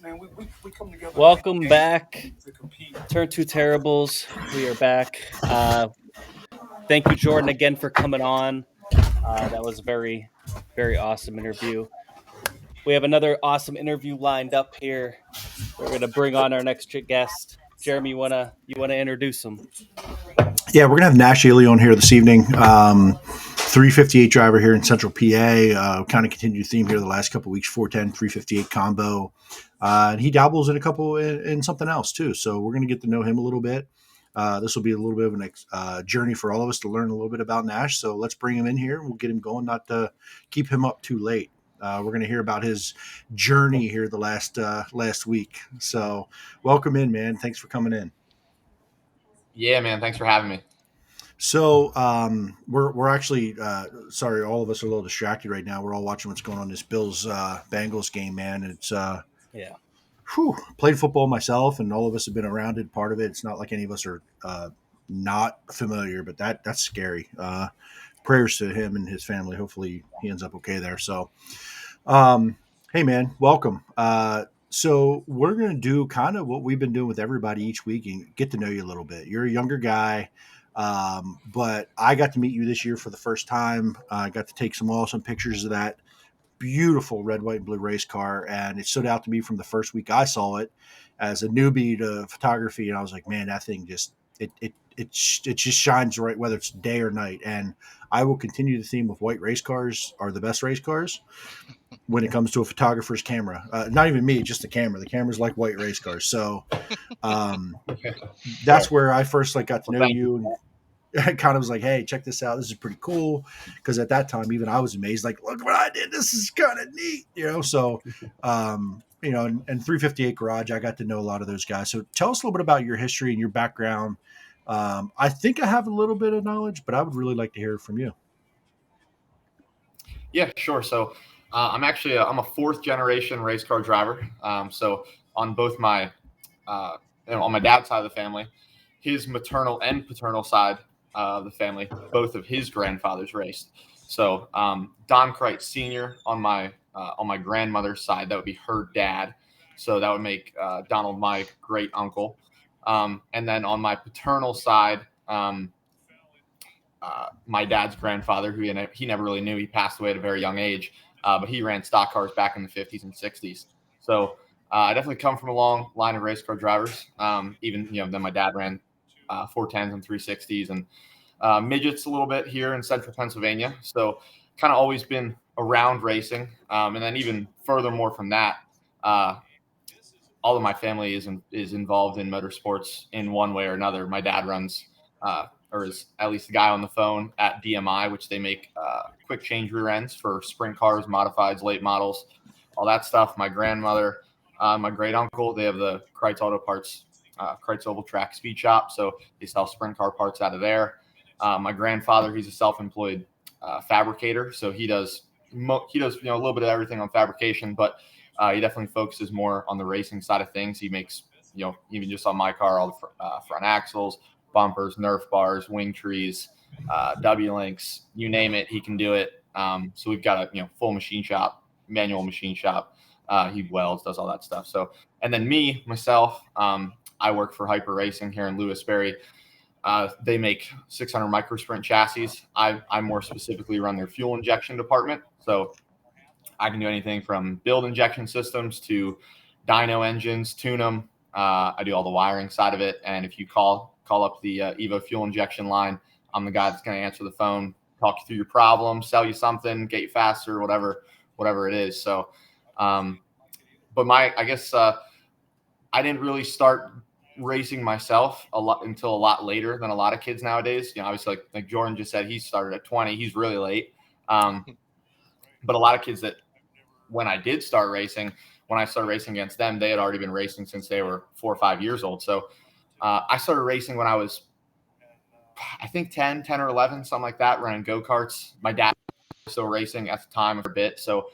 Man, we come together. Welcome back. Turn Two Terribles. We are back. Thank you, Jordan, again for coming on. That was a very, very awesome interview. We have another awesome interview lined up here. We're gonna bring on our next guest. Jeremy, you wanna introduce him? Yeah, we're gonna have Nash Ely on here this evening. 358 driver here in Central PA. Kind of continued theme here the last couple of weeks. 410, 358 combo, and he dabbles in a couple in something else too. So we're gonna get to know him a little bit. This will be a little bit of an journey for all of us to learn a little bit about Nash. So let's bring him in here. We'll get him going, not to keep him up too late. We're going to hear about his journey here the last week. So welcome in, man. Thanks for coming in. Yeah, man. Thanks for having me. So we're actually sorry, all of us are a little distracted right now. We're all watching what's going on in this Bills Bengals game, man. It's Yeah. Played football myself, and all of us have been around it. Part of it. It's not like any of us are not familiar, but that's scary. Prayers to him and his family. Hopefully, he ends up okay there. So, hey, man, welcome. So we're going to do kind of what we've been doing with everybody each week and get to know you a little bit. You're a younger guy, but I got to meet you this year for the first time. I got to take some awesome pictures of that beautiful red, white, and blue race car, and it stood out to me from the first week I saw it as a newbie to photography, and I was like, man, that thing just it just shines right, whether it's day or night. And I will continue the theme of white race cars are the best race cars when it comes to a photographer's camera. Not even me, just the camera. The camera's like white race cars. So that's where I first got to know you. And I kind of was like, hey, check this out. This is pretty cool. Because at that time, even I was amazed. Like, look what I did. This is kind of neat. So, and 358 Garage, I got to know a lot of those guys. So tell us a little bit about your history and your background. I think I have a little bit of knowledge, but I would really like to hear it from you. Yeah, sure. So I'm a fourth generation race car driver. So on both my, on my dad's side of the family, his maternal and paternal side of the family, both of his grandfathers raced. So Don Kreit Sr. on my grandmother's side, that would be her dad. So that would make Donald my great uncle. And then on my paternal side, my dad's grandfather, who he never really knew, he passed away at a very young age, but he ran stock cars back in the 50s and 60s. So I definitely come from a long line of race car drivers. Even then my dad ran 410s and 360s and midgets a little bit here in central Pennsylvania. So kind of always been around racing. And then even furthermore from that, all of my family is involved in motorsports in one way or another. My dad runs or is at least the guy on the phone at DMI, which they make quick change rear ends for sprint cars, modifieds, late models, all that stuff. My grandmother, my great uncle, they have the Kreitz Auto Parts, Kreitz Oval Track Speed Shop. So they sell sprint car parts out of there. My grandfather, he's a self-employed fabricator. So he does a little bit of everything on fabrication, but he definitely focuses more on the racing side of things. He makes, even just on my car, all the front axles, bumpers, Nerf bars, wing trees, W-links, you name it, he can do it. So we've got a full machine shop, manual machine shop. He welds, does all that stuff. So, and then myself, I work for Hyper Racing here in Lewisberry. They make 600 microsprint chassis. I more specifically run their fuel injection department. So I can do anything from build injection systems to dyno engines, tune them. I do all the wiring side of it. And if you call up the Evo fuel injection line, I'm the guy that's going to answer the phone, talk you through your problem, sell you something, get you faster, whatever it is. So, but I guess I didn't really start racing myself until a lot later than a lot of kids nowadays. Obviously like Jordan just said, he started at 20. He's really late. But a lot of kids that when I did start racing, when I started racing against them, they had already been racing since they were 4 or 5 years old. So I started racing when I was, I think 10 or 11, something like that, running go-karts. My dad was still racing at the time for a bit. So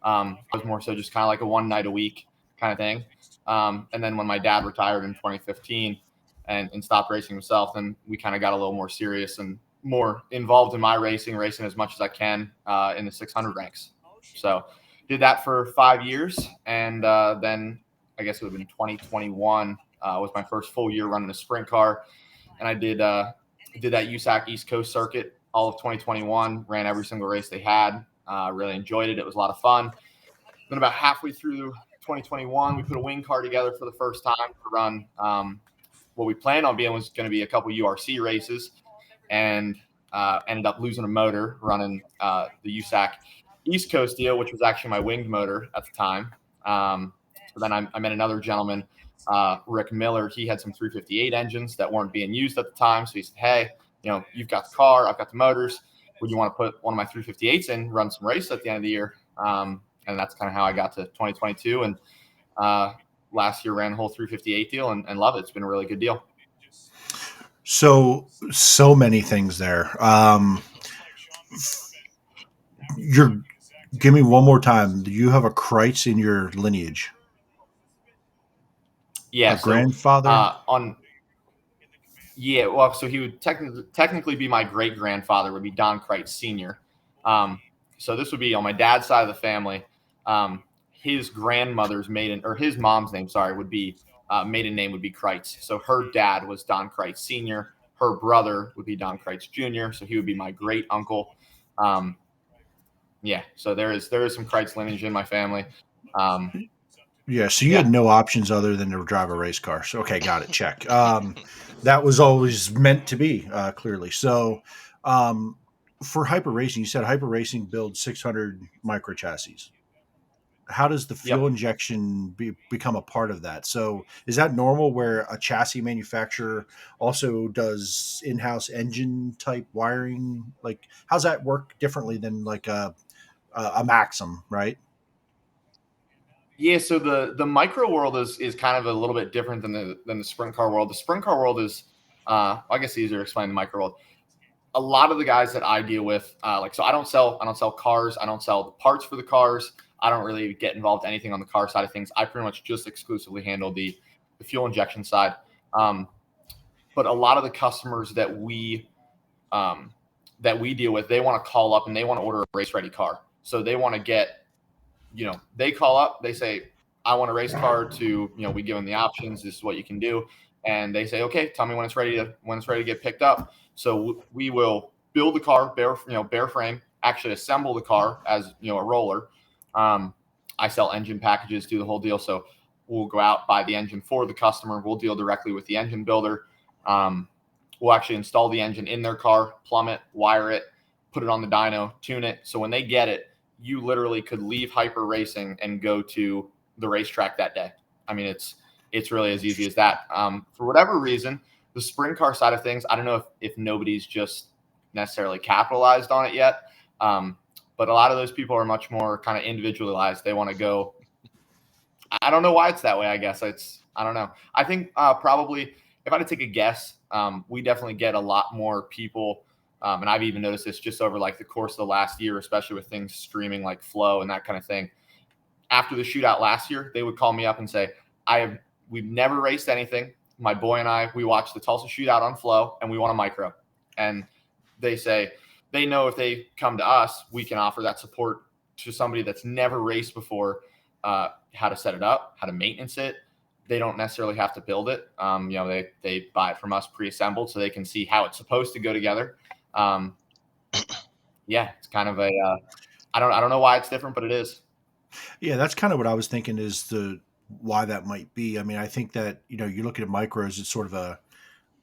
it was more so just kind of like a one night a week kind of thing. And then when my dad retired in 2015 and stopped racing himself, then we kind of got a little more serious and more involved in my racing as much as I can in the 600 ranks. So did that for 5 years, and then I guess it would have been 2021 was my first full year running a sprint car, and I did that USAC East Coast circuit all of 2021. Ran every single race they had. Really enjoyed it. It was a lot of fun. Then about halfway through 2021, we put a wing car together for the first time to run. What we planned on being was going to be a couple URC races, and ended up losing a motor running the USAC East Coast deal, which was actually my winged motor at the time. So then I met another gentleman, Rick Miller. He had some 358 engines that weren't being used at the time. So he said, hey, you've got the car, I've got the motors. Would you want to put one of my 358s in, run some race at the end of the year? And that's kind of how I got to 2022. And last year ran the whole 358 deal and love it. It's been a really good deal. So many things there. Give me one more time. Do you have a Kreitz in your lineage? Yeah. A grandfather? So he would technically be my great grandfather, would be Don Kreitz Sr. So this would be on my dad's side of the family. His grandmother's his mom's name, would be maiden name would be Kreitz. So her dad was Don Kreitz Sr. Her brother would be Don Kreitz Jr. So he would be my great uncle. So there is some Kreitz lineage in my family. So you had no options other than to drive a race car. So, okay, got it. Check. That was always meant to be, clearly. So for hyper racing, you said hyper racing builds 600 micro chassis. How does the fuel injection become a part of that? So is that normal where a chassis manufacturer also does in-house engine type wiring? Like, how's that work differently than like a Maxim, right? Yeah, so the micro world is kind of a little bit different than the sprint car world. The sprint car world is, I guess, easier to explain the micro world. A lot of the guys that I deal with, so I don't sell cars, I don't sell the parts for the cars. I don't really get involved in anything on the car side of things. I pretty much just exclusively handle the fuel injection side. But a lot of the customers that we deal with, they want to call up and they want to order a race ready car. So they want to get, they call up, they say, I want a race car to, we give them the options. This is what you can do. And they say, okay, tell me when it's ready to get picked up. So we will build the car, bare frame, actually assemble the car as, a roller. I sell engine packages, do the whole deal. So we'll go out, buy the engine for the customer. We'll deal directly with the engine builder. We'll actually install the engine in their car, plumb it, wire it, put it on the dyno, tune it. So when they get it, you literally could leave hyper racing and go to the racetrack that day. I mean, it's really as easy as that. For whatever reason, the sprint car side of things, I don't know if nobody's just necessarily capitalized on it yet. But a lot of those people are much more kind of individualized. They want to go. I don't know why it's that way. I guess I don't know. I think probably if I had to take a guess, we definitely get a lot more people. And I've even noticed this just over like the course of the last year, especially with things streaming like Flow and that kind of thing. After the shootout last year, they would call me up and say, we've never raced anything. My boy and I, we watched the Tulsa shootout on Flow and we want a micro. And they say, they know if they come to us, we can offer that support to somebody that's never raced before, how to set it up, how to maintenance it. They don't necessarily have to build it. They buy it from us pre-assembled so they can see how it's supposed to go together. It's kind of I don't know why it's different, but it is. Yeah, that's kind of what I was thinking is why that might be. I mean, I think that, you look at micros, it's sort of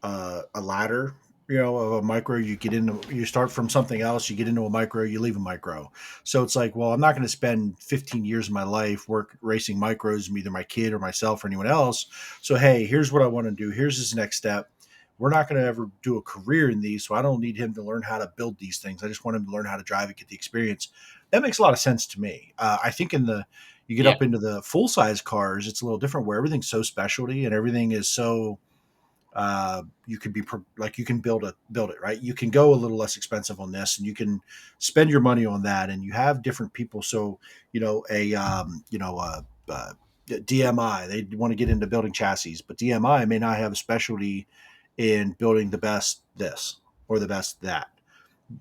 a ladder, of a micro. You start from something else, you get into a micro, you leave a micro. So it's like, well, I'm not going to spend 15 years of my life racing micros, either my kid or myself or anyone else. So, hey, here's what I want to do. Here's his next step. We're not going to ever do a career in these, so I don't need him to learn how to build these things. I just want him to learn how to drive and get the experience. That makes a lot of sense to me. I think you get up into the full size cars, it's a little different where everything's so specialty and everything is so you could be you can build it, right? You can go a little less expensive on this and you can spend your money on that, and you have different people. So, DMI, they want to get into building chassis, but DMI may not have a specialty in building the best this or the best that,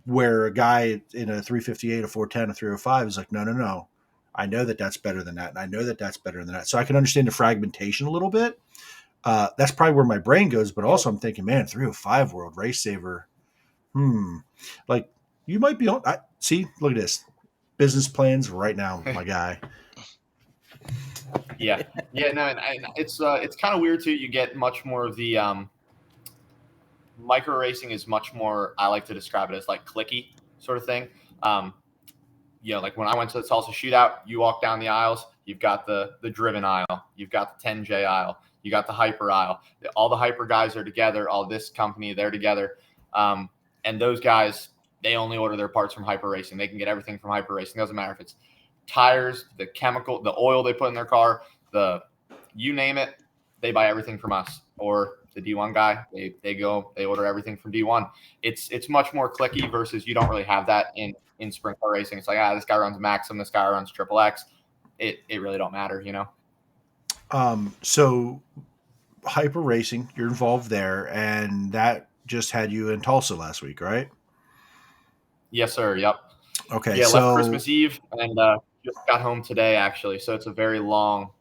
where a guy in a 358, a 410, a 305 is like, no. I know that that's better than that, and I know that that's better than that. So I can understand the fragmentation a little bit. That's probably where my brain goes. But also, I'm thinking, man, 305 World Race Saver. Like you might be on. See, look at this. Business plans right now, my guy. Yeah, no, and it's kind of weird too. You get much more of the micro racing is much more. I like to describe it as like clicky sort of thing. Like when I went to the Tulsa Shootout, you walk down the aisles, you've got the driven aisle, you've got the 10J aisle, you got the hyper aisle. All the hyper guys are together. All this company, they're together, and those guys, they only order their parts from hyper racing. They can get everything from hyper racing. Doesn't matter if it's tires, the chemical, the oil they put in their car, you name it, they buy everything from us. Or the D1 guy, they order everything from D1. It's much more clicky versus you don't really have that in sprint car racing. It's like, this guy runs Maxim, this guy runs Triple X. It really don't matter, So hyper racing, you're involved there, and that just had you in Tulsa last week, right? Yes, sir. Yep. Okay. Yeah, so left Christmas Eve and just got home today, actually. So it's a very long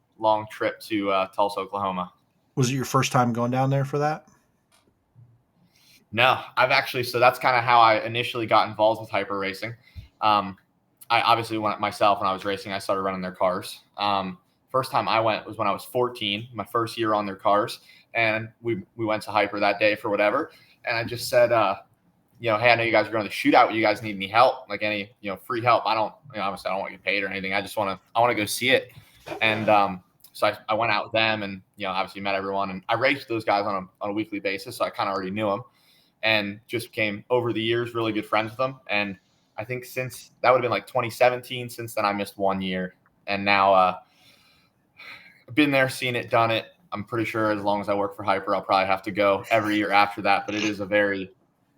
trip to Tulsa, Oklahoma. was it your first time going down there for that? No, so that's kind of how I initially got involved with hyper racing. I obviously went myself when I was racing. I started running their cars. First time I went was when I was 14, my first year on their cars. And we went to hyper that day for whatever. And I just said, hey, I know you guys are going to the shootout. You guys need any help, like any, free help. I don't, obviously I don't want to get paid or anything. I want to go see it. And so I went out with them and, obviously met everyone. And I raced those guys on a weekly basis. So I kind of already knew them and just became, over the years, really good friends with them. And I think since that would have been like 2017, since then I missed 1 year. And now I've been there, seen it, done it. I'm pretty sure as long as I work for Hyper, I'll probably have to go every year after that. But it is a very,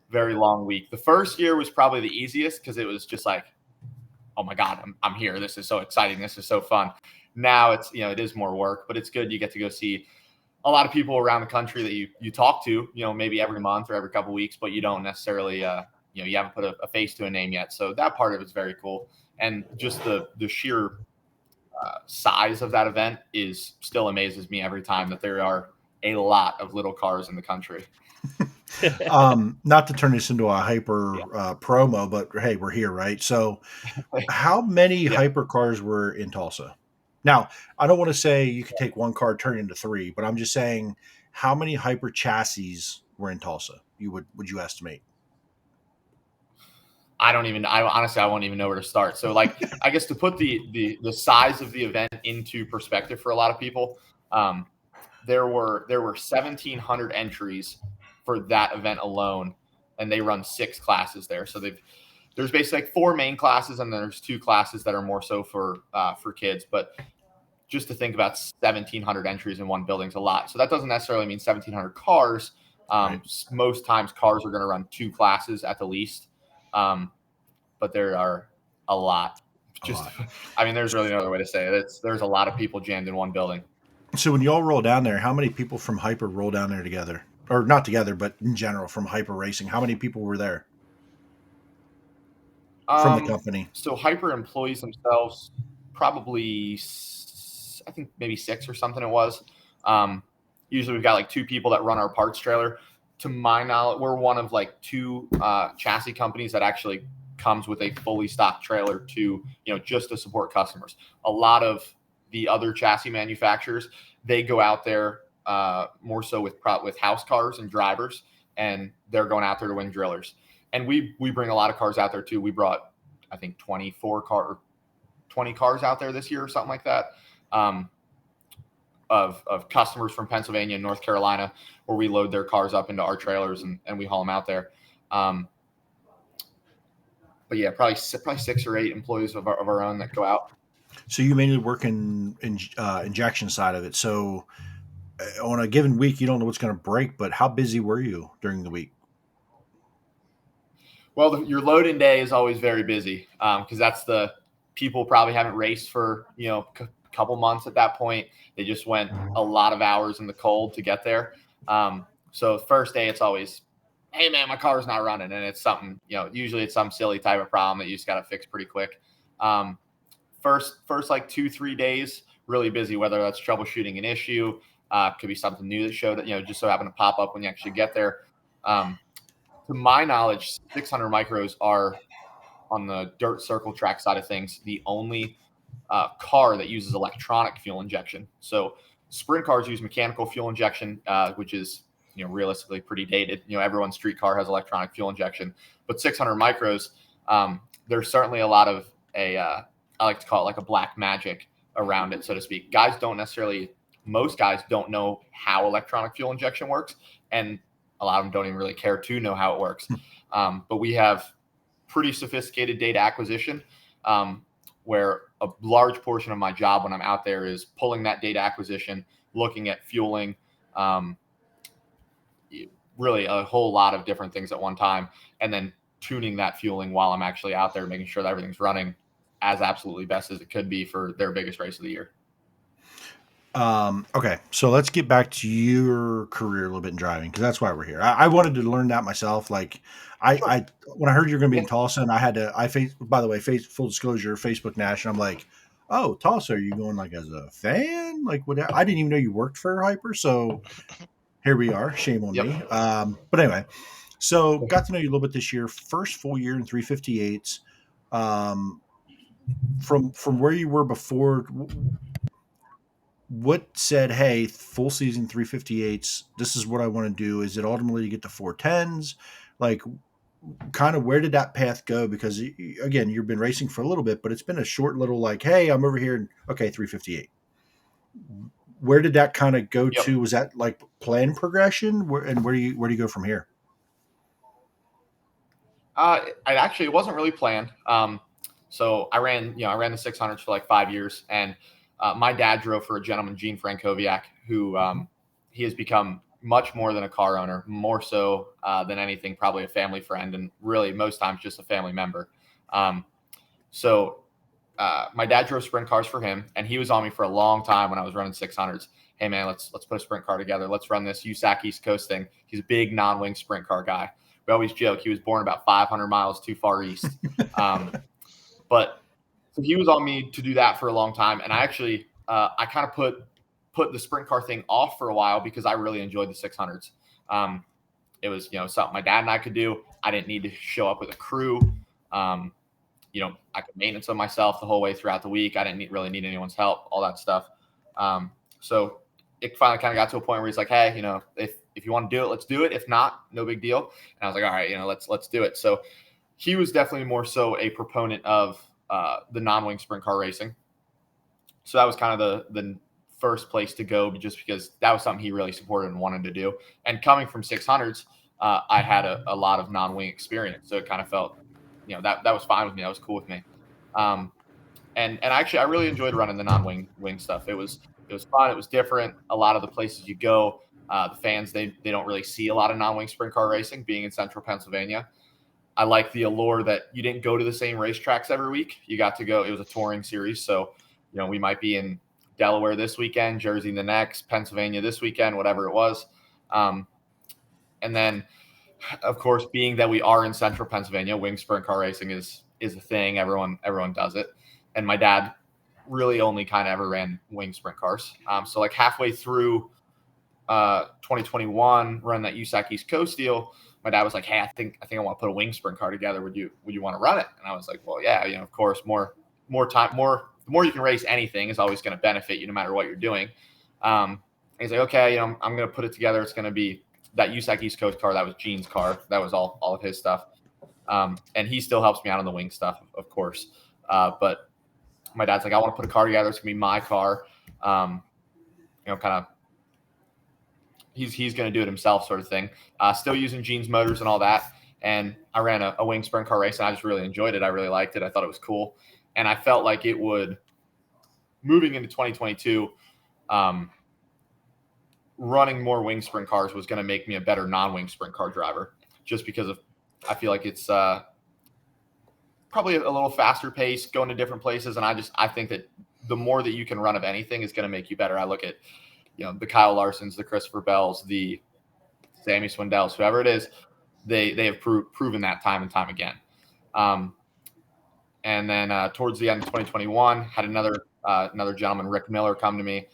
very long week. The first year was probably the easiest because it was just like, oh my God, I'm here. This is so exciting. This is so fun. Now it's, it is more work, but it's good. You get to go see a lot of people around the country that you talk to, maybe every month or every couple of weeks, but you don't necessarily, you haven't put a face to a name yet. So that part of it's very cool. And just the sheer size of that event still amazes me every time that there are a lot of little cars in the country. Not to turn this into a hyper promo, but hey, we're here, right? So how many hyper cars were in Tulsa? Now, I don't want to say you could take one car, turn it into three, but I'm just saying how many hyper chassis were in Tulsa? Would you estimate? I honestly won't even know where to start. So like, I guess to put the size of the event into perspective for a lot of people, there were 1,700 entries for that event alone, and they run 6 classes there. So there's basically like 4 main classes, and then there's 2 classes that are more so for kids. But just to think about 1,700 entries in one building is a lot. So that doesn't necessarily mean 1,700 cars. Right. Most times cars are going to run 2 classes at the least. But there are a lot. I mean, there's really no other way to say it. There's a lot of people jammed in one building. So when you all roll down there, how many people from Hyper roll down there together? Or not together, but in general from Hyper Racing? How many people were there from the company? So Hyper employees themselves, probably, I think maybe 6 or something it was. Usually we've got like 2 people that run our parts trailer. To my knowledge, we're one of like 2 chassis companies that actually comes with a fully stocked trailer to, just to support customers. A lot of the other chassis manufacturers, they go out there more so with house cars and drivers, and they're going out there to win drillers. And we bring a lot of cars out there too. We brought, I think, 20 cars out there this year or something like that. Of customers from Pennsylvania and North Carolina, where we load their cars up into our trailers and we haul them out there. But yeah, probably 6 or 8 employees of our own that go out. So you mainly work in injection side of it. So on a given week, you don't know what's going to break, but how busy were you during the week? Well, your loading day is always very busy because that's the people probably haven't raced for, a couple months at that point. They just went a lot of hours in the cold to get there. So first day, it's always, hey man, my car's not running. And it's something, usually it's some silly type of problem that you just got to fix pretty quick. first like 2-3 days, really busy, whether that's troubleshooting an issue, could be something new that showed, just so happened to pop up when you actually get there. To my knowledge, 600 micros are, on the dirt circle track side of things, the only car that uses electronic fuel injection. So sprint cars use mechanical fuel injection, which is, realistically pretty dated. Everyone's street car has electronic fuel injection, but 600 micros, there's certainly a lot of I like to call it like a black magic around it, so to speak. Most guys don't know how electronic fuel injection works, and a lot of them don't even really care to know how it works. But we have pretty sophisticated data acquisition, where a large portion of my job when I'm out there is pulling that data acquisition, looking at fueling, really a whole lot of different things at one time, and then tuning that fueling while I'm actually out there, making sure that everything's running as absolutely best as it could be for their biggest race of the year. Okay, so let's get back to your career a little bit in driving, because that's why we're here. I wanted to learn that myself. Like, I when I heard you're going to be in Tulsa, and by the way, full disclosure, Facebook Nash, and I'm like, oh, Tulsa, are you going like as a fan? Like, what? I didn't even know you worked for Hyper, so here we are. Shame on me. But anyway, so got to know you a little bit this year. First full year in 358s. From where you were before, what said, hey, full season 358s, this is what I want to do? Is it ultimately to get to 410s? Like, kind of where did that path go? Because, again, you've been racing for a little bit, but it's been a short little like, hey, I'm over here. And, okay, 358. Where did that kind of go to? Was that like plan progression? Where do you go from here? It wasn't really planned. So I ran the 600s for like 5 years, and my dad drove for a gentleman, Gene Frankowiak, who he has become much more than a car owner, more so than anything, probably a family friend, and really most times just a family member. So my dad drove sprint cars for him, and he was on me for a long time when I was running 600s. Hey man, let's put a sprint car together. Let's run this USAC East Coast thing. He's a big non-wing sprint car guy. We always joke he was born about 500 miles too far east. But so he was on me to do that for a long time, and I actually I kind of put the sprint car thing off for a while because I really enjoyed the 600s. It was something my dad and I could do. I didn't need to show up with a crew. I could maintenance on myself the whole way throughout the week. I didn't really need anyone's help, all that stuff. So it finally kind of got to a point where he's like, hey, if you want to do it, let's do it. If not, no big deal. And I was like, all right, let's do it. So he was definitely more so a proponent of the non-wing sprint car racing. So that was kind of the first place to go, just because that was something he really supported and wanted to do. And coming from 600s, I had a lot of non-wing experience. So it kind of felt, that was fine with me. That was cool with me. And actually, I really enjoyed running the non-wing stuff. It was fun. It was different. A lot of the places you go, the fans, they don't really see a lot of non-wing sprint car racing being in central Pennsylvania. I like the allure that you didn't go to the same racetracks every week. You got to go. It was a touring series. So, we might be in Delaware this weekend, Jersey the next, Pennsylvania this weekend, whatever it was. And then, of course, being that we are in central Pennsylvania, wing sprint car racing is a thing. Everyone does it. And my dad really only kind of ever ran wing sprint cars. So like halfway through 2021, running that USAC East Coast deal, my dad was like, hey, I think I want to put a wing sprint car together. Would you want to run it? And I was like, well, yeah, of course, more time, the more you can race anything is always going to benefit you no matter what you're doing. And he's like, okay, I'm going to put it together. It's going to be that USAC East Coast car. That was Gene's car. That was all of his stuff. And he still helps me out on the wing stuff, of course. But my dad's like, I want to put a car together. It's going to be my car. Kind of, he's going to do it himself, sort of thing. Still using Gene's motors and all that. And I ran a wing sprint car race, and I just really enjoyed it. I really liked it. I thought it was cool. And I felt like it would, moving into 2022, running more wing sprint cars was going to make me a better non-wing sprint car driver, just because I feel like it's probably a little faster pace, going to different places. And I think that the more that you can run of anything is going to make you better. I look at, the Kyle Larsons, the Christopher Bells, the Sammy Swindells, whoever it is, they have proven that time and time again. And then towards the end of 2021, had another gentleman, Rick Miller, come to me.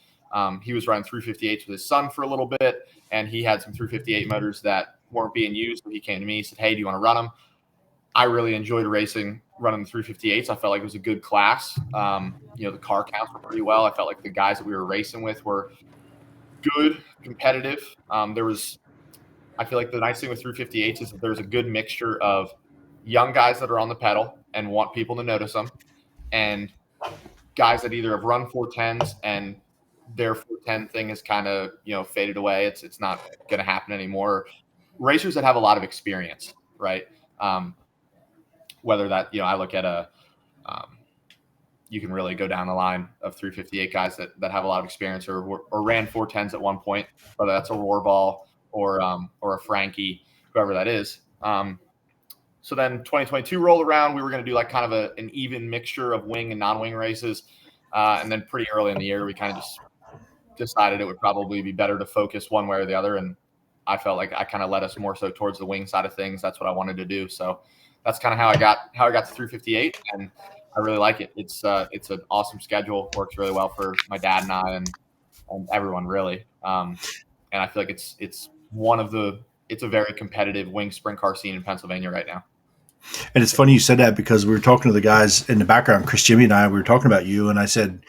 He was running 358s with his son for a little bit, and he had some 358 motors that weren't being used. So he came to me, he said, "Hey, do you want to run them?" I really enjoyed running the 358s. I felt like it was a good class. The car counts were pretty well. I felt like the guys that we were racing with were good, competitive. I feel like the nice thing with 358s is that there's a good mixture of young guys that are on the pedal and want people to notice them, and guys that either have run 410s and their 410 thing is kind of faded away. It's not going to happen anymore. Racers that have a lot of experience, right? Whether that I look at you can really go down the line of 358 guys that have a lot of experience or ran 410s at one point, whether that's a Rohrball or a Frankie, whoever that is. So then 2022 rolled around. We were going to do like kind of an even mixture of wing and non-wing races. And then pretty early in the year, we kind of just decided it would probably be better to focus one way or the other. And I felt like I kind of led us more so towards the wing side of things. That's what I wanted to do. So that's kind of how I got to 358, and I really like it. It's an awesome schedule. Works really well for my dad and I and everyone really. And I feel like it's a very competitive wing sprint car scene in Pennsylvania right now. And it's funny you said that because we were talking to the guys in the background, Chris, Jimmy, and I. We were talking about you, and I said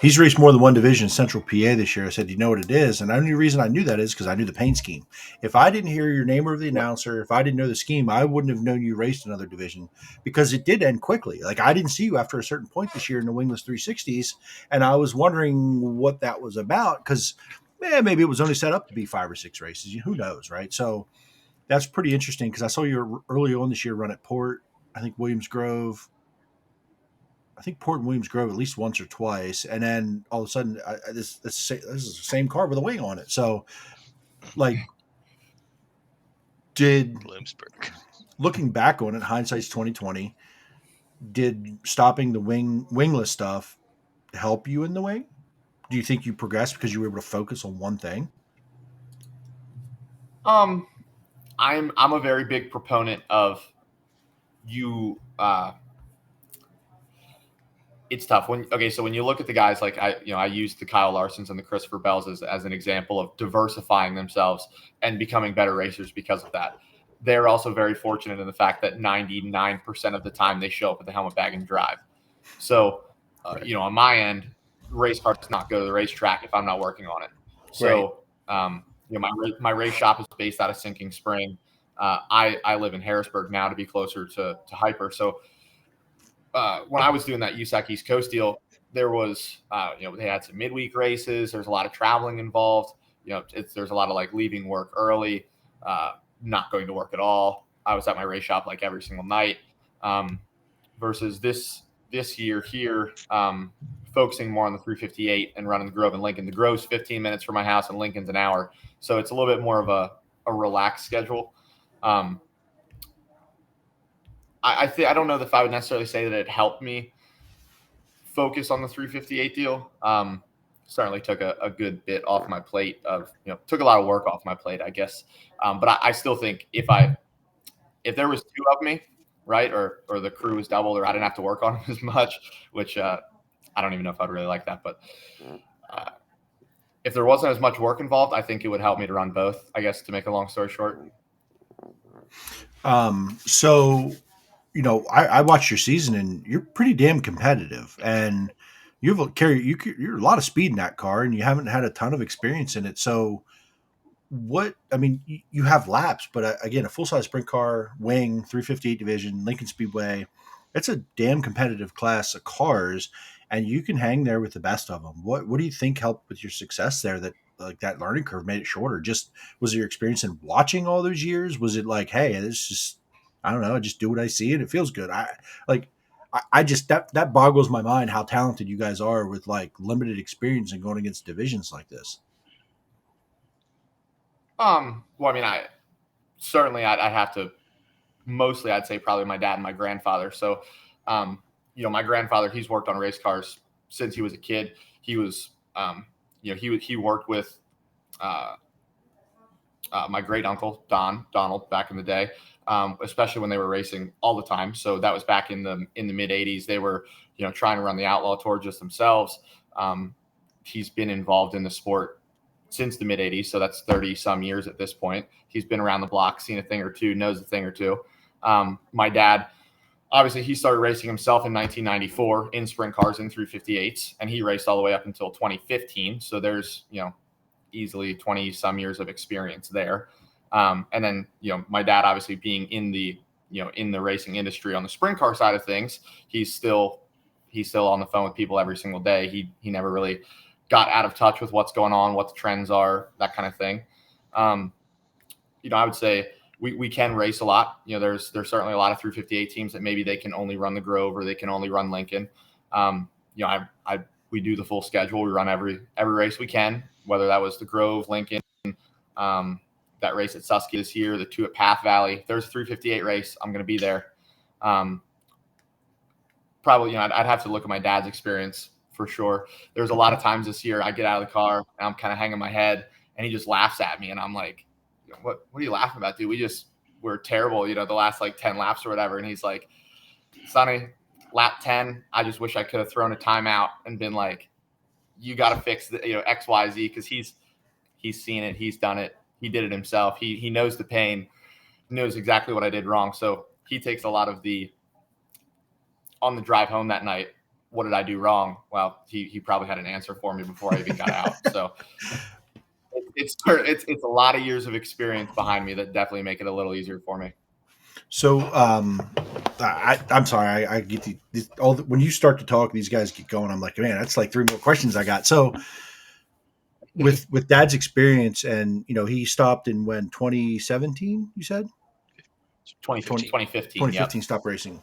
he's raced more than one division in Central PA this year. I said, "You know what it is?" And the only reason I knew that is because I knew the paint scheme. If I didn't hear your name or the announcer, if I didn't know the scheme, I wouldn't have known you raced another division because it did end quickly. Like I didn't see you after a certain point this year in the wingless 360s, and I was wondering what that was about because maybe it was only set up to be 5 or 6 races. Who knows, right? So that's pretty interesting because I saw you early on this year run at Port. I think Williams Grove. I think Port and Williams Grove at least once or twice, and then all of a sudden, this is the same car with a wing on it. So, like, did Williamsburg. Looking back on it, hindsight's 2020. Did stopping the wingless stuff help you in the wing? Do you think you progressed because you were able to focus on one thing? I'm a very big proponent of you. It's tough so when you look at the guys like I used the Kyle Larsons and the Christopher Bells as an example of diversifying themselves and becoming better racers because of that. They're also very fortunate in the fact that 99% of the time they show up with the helmet bag and drive. So, Right. On my end, race car does not go to the racetrack if I'm not working on it. So, my race shop is based out of Sinking Spring. I live in Harrisburg now to be closer to Hyper. So, when I was doing that USAC East Coast deal, there was, they had some midweek races. There's a lot of traveling involved. There's a lot of like leaving work early, not going to work at all. I was at my race shop like every single night. Versus this year here, focusing more on the 358 and running the Grove and Lincoln. The Grove's 15 minutes from my house and Lincoln's an hour, so it's a little bit more of a relaxed schedule. I don't know if I would necessarily say that it helped me focus on the 358 deal. Certainly took a good bit off my plate took a lot of work off my plate, I guess. But I still think if there was 2 of me, right, or the crew was doubled, or I didn't have to work on them as much, which I don't even know if I'd really like that. But if there wasn't as much work involved, I think it would help me to run both, I guess, to make a long story short. So I watched your season, and you're pretty damn competitive, and you're a lot of speed in that car, and you haven't had a ton of experience in it. So, you have laps, but again, a full size sprint car, wing, 358 division, Lincoln Speedway, it's a damn competitive class of cars, and you can hang there with the best of them. What do you think helped with your success there? That learning curve made it shorter. Just was it your experience in watching all those years? Was it like, hey, it's just I don't know, I just do what I see and it feels good. I just that boggles my mind how talented you guys are with like limited experience and going against divisions like this. Well, I mean, I'd have to mostly, I'd say probably my dad and my grandfather. So, my grandfather, he's worked on race cars since he was a kid. He was, he worked with my great uncle Donald back in the day. especially when they were racing all the time. So that was back in the mid '80s. They were, trying to run the Outlaw Tour just themselves. He's been involved in the sport since the mid '80s, so that's 30 some years at this point. He's been around the block, seen a thing or two, knows a thing or two. My dad, obviously, he started racing himself in 1994 in sprint cars in 358s, and he raced all the way up until 2015. So there's, easily 20 some years of experience there. And then, my dad, obviously being in the, in the racing industry on the sprint car side of things, he's still on the phone with people every single day. He never really got out of touch with what's going on, what the trends are, that kind of thing. I would say we can race a lot. There's certainly a lot of 358 teams that maybe they can only run the Grove or they can only run Lincoln. We do the full schedule. We run every race we can, whether that was the Grove, Lincoln, that race at Susky this year, the 2 at Path Valley. If there's a 358 race, I'm going to be there. Probably, I'd have to look at my dad's experience for sure. There's a lot of times this year I get out of the car and I'm kind of hanging my head and he just laughs at me and I'm like, what are you laughing about, dude? We're terrible, the last like 10 laps or whatever. And he's like, Sonny, lap 10, I just wish I could have thrown a timeout and been like, you got to fix the, X, Y, Z. Cause he's seen it. He's done it. He did it himself. He knows the pain, knows exactly what I did wrong. So he takes a lot of on the drive home that night, what did I do wrong? Well, he probably had an answer for me before I even got out. So it's a lot of years of experience behind me that definitely make it a little easier for me. So I'm sorry, I get when you start to talk, these guys get going. I'm like, man, that's like 3 more questions I got. So with Dad's experience, and he stopped in 2017, you said 2015 yep. Stopped racing.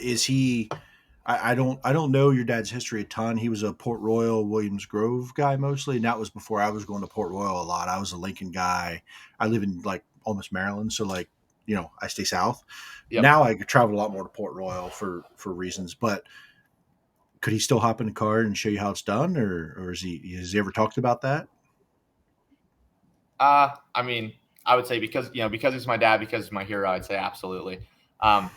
Is he? I don't know your dad's history a ton. He was a Port Royal, Williams Grove guy mostly, and that was before I was going to Port Royal a lot. I was a Lincoln guy. I live in like almost Maryland, so like I stay south. Yep. Now I travel a lot more to Port Royal for reasons, but could he still hop in the car and show you how it's done, or has he ever talked about that? I mean, I would say because he's my dad, because he's my hero, I'd say absolutely.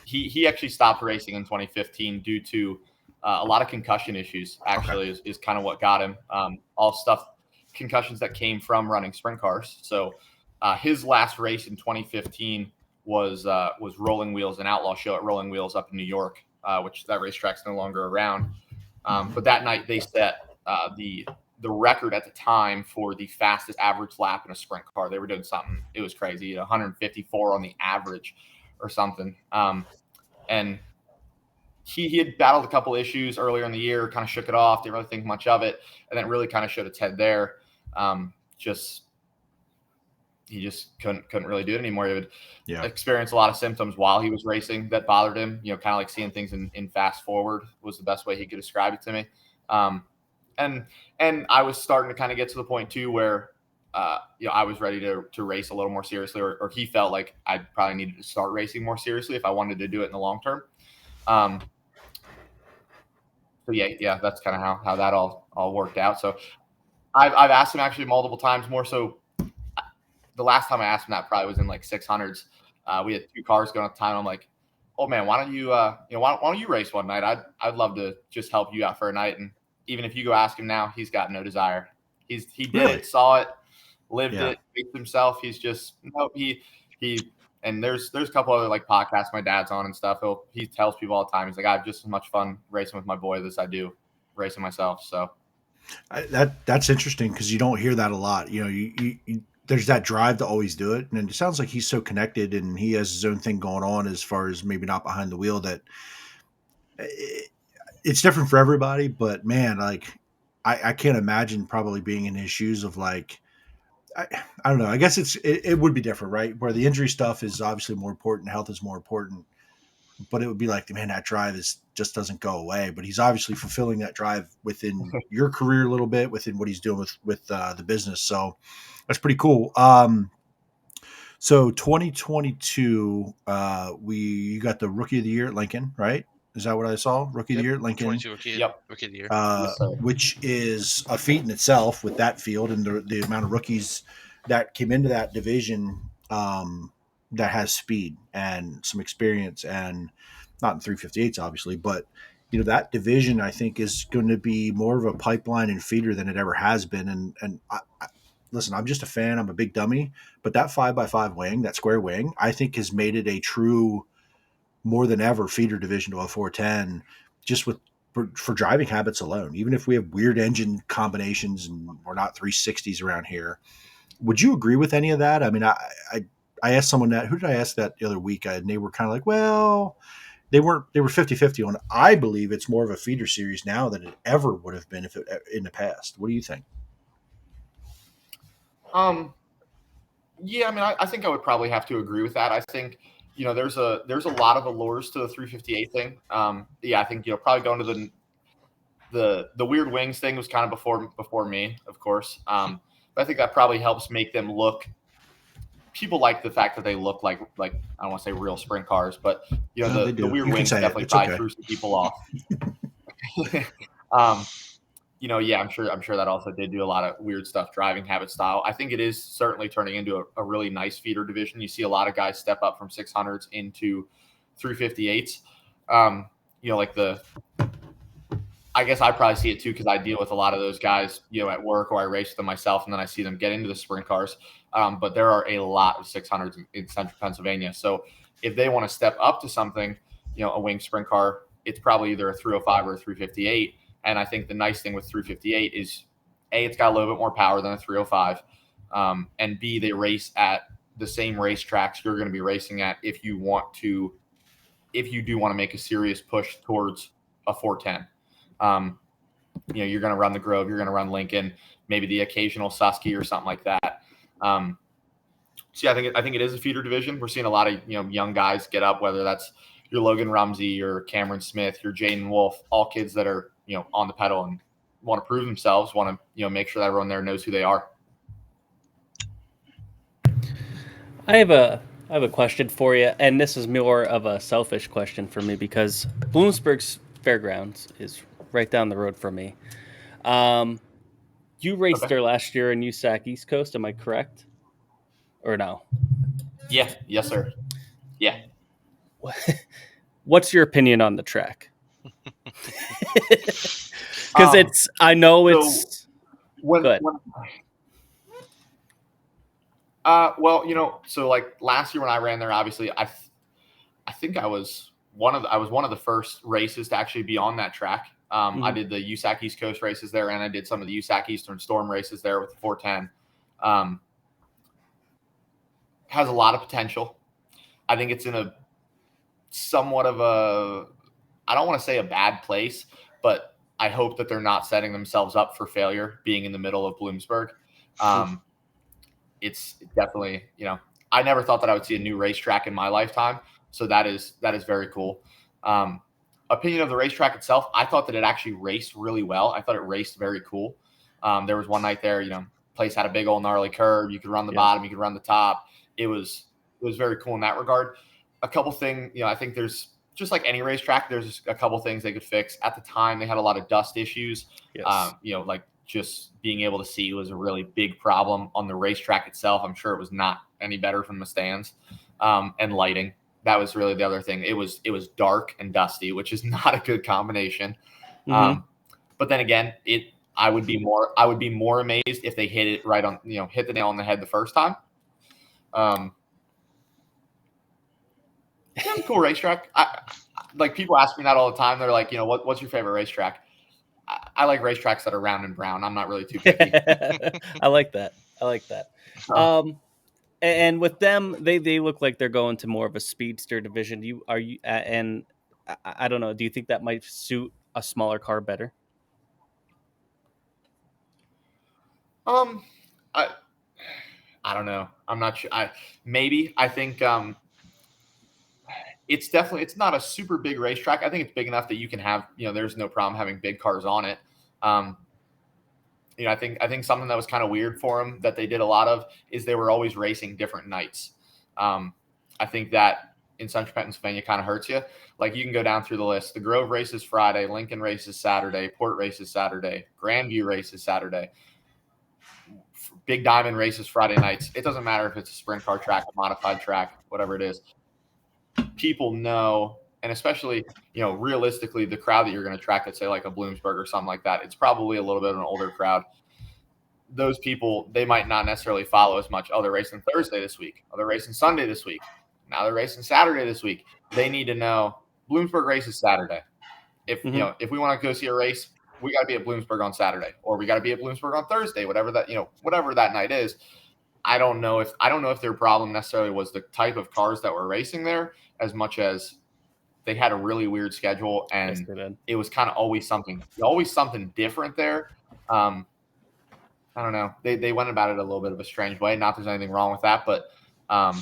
He actually stopped racing in 2015 due to a lot of concussion issues. Actually, okay. is kind of what got him. All concussions that came from running sprint cars. So his last race in 2015 was Rolling Wheels, an outlaw show at Rolling Wheels up in New York, which that racetrack's no longer around. But that night they set the record at the time for the fastest average lap in a sprint car. They were doing something. It was crazy, 154 on the average or something. And he had battled a couple issues earlier in the year, kind of shook it off, didn't really think much of it, and then really kind of showed its head there. He just couldn't really do it anymore. He would experience a lot of symptoms while he was racing that bothered him. Kind of like seeing things in fast forward was the best way he could describe it to me. And I was starting to kind of get to the point too where I was ready to race a little more seriously, or he felt like I probably needed to start racing more seriously if I wanted to do it in the long term. So yeah, that's kind of how that all worked out. So I've asked him actually multiple times, more so. The last time I asked him that probably was in like 600s. We had 2 cars going at the time. I'm like, oh man, why don't you why don't you race one night? I'd love to just help you out for a night. And even if you go ask him now, he's got no desire. He did it, saw it, lived it, faced himself. He's just he and there's a couple other like podcasts my dad's on and stuff. He tells people all the time, he's like, I have just as much fun racing with my boy as I do racing myself. So that's interesting because you don't hear that a lot. You there's that drive to always do it. And it sounds like he's so connected and he has his own thing going on as far as maybe not behind the wheel, that it's different for everybody. But man, like I can't imagine probably being in his shoes of like, I don't know. I guess it would be different, right? Where the injury stuff is obviously more important. Health is more important, but it would be like, man, that drive just doesn't go away. But he's obviously fulfilling that drive within your career a little bit, within what he's doing with the business. So that's pretty cool. So 2022, you got the Rookie of the Year at Lincoln, right? Is that what I saw? Rookie of the Year at Lincoln. Rookie of the Year. Which is a feat in itself with that field and the amount of rookies that came into that division. that has speed and some experience, and not in 358s obviously, but that division I think is going to be more of a pipeline and feeder than it ever has been. And listen, I'm just a fan. I'm a big dummy, but that 5x5 wing, that square wing, I think has made it a true, more than ever, feeder division to a 410, just for driving habits alone. Even if we have weird engine combinations and we're not 360s around here, would you agree with any of that? I mean, I asked someone that, who did I ask that the other week? And they were kind of like, well, they were 50-50 on. I believe it's more of a feeder series now than it ever would have been in the past. What do you think? Yeah, I mean, I think I would probably have to agree with that. I think, there's a lot of allures to the 358 thing. Yeah, I think, probably going to the weird wings thing was kind of before me, of course. But I think that probably helps make them look. People like the fact that they look like I don't want to say real sprint cars, but No, the weird wings definitely probably threw some people off. Yeah, I'm sure that also did do a lot of weird stuff, driving habit style. I think it is certainly turning into a really nice feeder division. You see a lot of guys step up from 600s into 358s. I guess I probably see it too because I deal with a lot of those guys, at work, or I race with them myself, and then I see them get into the sprint cars. But there are a lot of 600s in central Pennsylvania. So if they want to step up to something, a wing sprint car, it's probably either a 305 or a 358. And I think the nice thing with 358 is, A, it's got a little bit more power than a 305. And B, they race at the same racetracks you're going to be racing at if you do want to make a serious push towards a 410. You're going to run the Grove, you're going to run Lincoln, maybe the occasional Susky or something like that. So yeah, I think it is a feeder division. We're seeing a lot of young guys get up, whether that's your Logan Rumsey, your Cameron Smith, your Jaden Wolf, all kids that are on the pedal and want to prove themselves, want to make sure that everyone there knows who they are. I have a question for you, and this is more of a selfish question for me because Bloomsburg's Fairgrounds is right down the road from me. You raced there last year in USAC East Coast, am I correct? Or no? Yeah. Yes, sir. Yeah. What's your opinion on the track? Because I know it's good. So like last year when I ran there, obviously I think I was one of the first races to actually be on that track. I did the USAC East Coast races there, and I did some of the USAC Eastern Storm races there with the 410. Has a lot of potential. I think it's in a somewhat of a, I don't want to say a bad place, but I hope that they're not setting themselves up for failure being in the middle of Bloomsburg. It's definitely, I never thought that I would see a new racetrack in my lifetime. So that is very cool. Opinion of the racetrack itself, I thought that it actually raced really well. I thought it raced very cool. There was one night there, place had a big old gnarly curve. You could run the bottom, you could run the top. It was very cool in that regard. A couple things, I think there's just like any racetrack, there's a couple things they could fix. At the time, they had a lot of dust issues. Yes. Like just being able to see was a really big problem on the racetrack itself. I'm sure it was not any better from the stands. And lighting. That was really the other thing. It was dark and dusty, which is not a good combination. But then again, I would be more amazed if they hit it right on, hit the nail on the head the first time. It's a cool racetrack. Like people ask me that all the time. They're like, what's your favorite racetrack? I like racetracks that are round and brown. I'm not really too picky. I like that. And with them, they look like they're going to more of a speedster division. And I don't know. Do you think that might suit a smaller car better? I don't know. I'm not sure. I think it's not a super big racetrack. I think it's big enough that you can have, there's no problem having big cars on it. I think something that was kind of weird for them that they did a lot of is they were always racing different nights. I think that in Central Pennsylvania kind of hurts you. Like you can go down through the list. The Grove races Friday, Lincoln races Saturday, Port races Saturday, Grandview races Saturday. Big Diamond races Friday nights. It doesn't matter if it's a sprint car track, a modified track, whatever it is. People know, and especially, realistically, the crowd that you're going to track at, say, like a Bloomsburg or something like that, it's probably a little bit of an older crowd. Those people, they might not necessarily follow as much. Oh, they're racing Thursday this week. Oh, they're racing Sunday this week. Now they're racing Saturday this week. They need to know Bloomsburg races Saturday. If if we want to go see a race, we got to be at Bloomsburg on Saturday, or we got to be at Bloomsburg on Thursday, whatever that night is. I don't know if their problem necessarily was the type of cars that were racing there, as much as they had a really weird schedule, and it was kind of always something different there. I don't know. They went about it a little bit of a strange way. Not there's anything wrong with that, but a